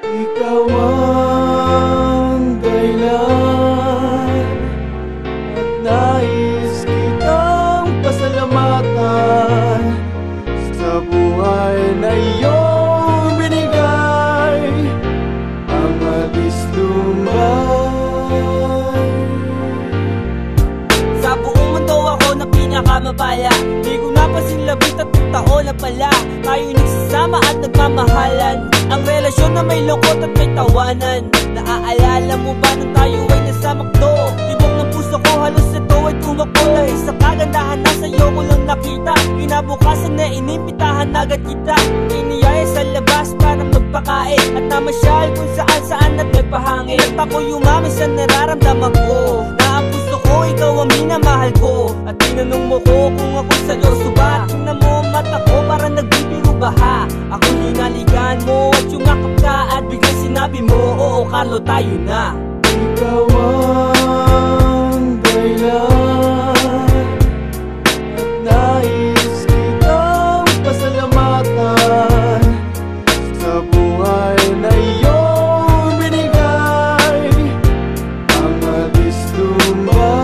Ikaw ang dahilan at nais kitang pasalamatan sa buhay na iyong binigay, ang alis lumay. Sa buong mundo ako na pinakamabaya, di ko napansin 13 taon na pala tayo nagsasama at nagmamahalan. Ang relasyon na may lungkot at may tawanan. Naaalala mo ba nung tayo ay nasa McDo? Tibok ng puso ko halos ito ay tumakbo, dahil sa kagandahan na sa'yo ko lang nakita. Kinabukasan na inimbitahan agad kita, iniyaya sa labas para magpakain at namasyal kung saan saan at nagpahangin. At ako yumami sa nararamdaman ko na ang puso ko ikaw ang minamahal ko. At tinanong mo ko kung ako seryoso ba. Tingnan mo ang mata ko para nagbibiro ba ha? Ako hinalikan mo at yumakap ka at biglang sinabi mo, oo Carlo, tayo na. Ikaw ang dahilan at nais kitang pasalamatan sa buhay na iyong binigay, ang alis lumay.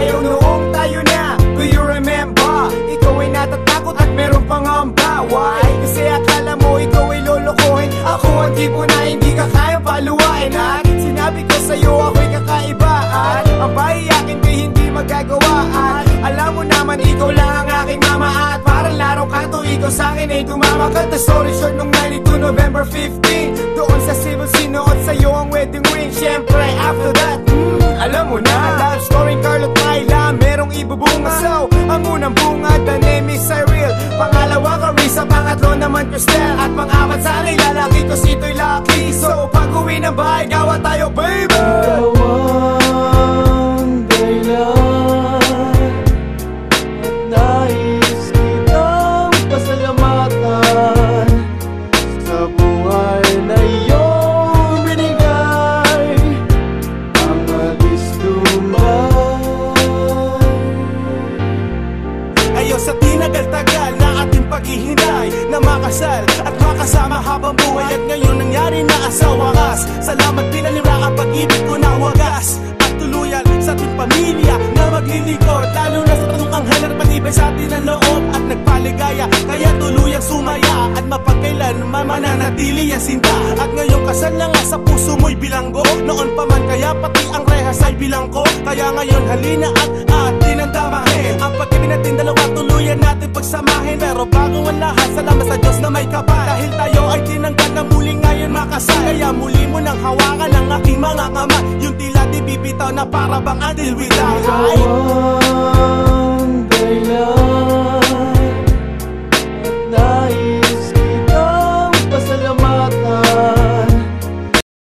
Ngayon noong tayo na, do you remember? Ikaw ay natatakot at meron pangamba. Why? Kasi akala mo ikaw ay lolokohin. Ako ang tipo na hindi ka kayang paluwain. At sinabi ko sa'yo ako'y kakaibaan. Ang bahiyakin ko'y hindi magagawaan. Alam mo naman ikaw lang ang aking mama. At parang larong kanto ikaw sa'kin ay tumama. Cut the story short nung 92 November 15, doon sa Cebu sinuot sa'yo ang wedding ring. Siyempre after that, alam mo na, love story Carlo Tyla, merong ibubunga. So, ang unang bunga, the name is Cyril. Pangalawa Carissa, pangatlo naman Cristel. At pang-apat sa akin, lalaki ko sito'y Lucky. So, pag-uwi ng bahay, gawa tayo, baby! Ikaw ang dahilan at nais kitang pasalamatan sa buhay na iyong binigay, ang alis lumay. Ayaw sa tinagal-tagal na ating paghihintay na makasal at makasama habang buhay. At ngayon nangyari na sa wakas. Salamat pinalira ang pag-ibig ko na wagas at tuluyan sa ating pamilya na maglilingkod. Lalo na sa tanong anghel at pag-ibig sa atin ang loob at nagpaligaya. Kaya tuluyang sumaya at mapagkailanman mananatili ang sinta. At ngayong kasal na nga sa puso mo'y bilanggo. Noon pa man kaya pati ang rehas ay bilanggo. Kaya ngayon halina at atin ang damahin. Ang pag-ibig natin dalawa tuluyan natin pagsamahin. Pero bago ang lahat, salamat sa Diyos na may kapal. Dahil tayo ay tinanggal na muli ngayon makasal. Kaya muli mo nang hawakan ang aking mga kamay. Yung tila di bibitaw na para bang until we die. Ikaw ang dahilan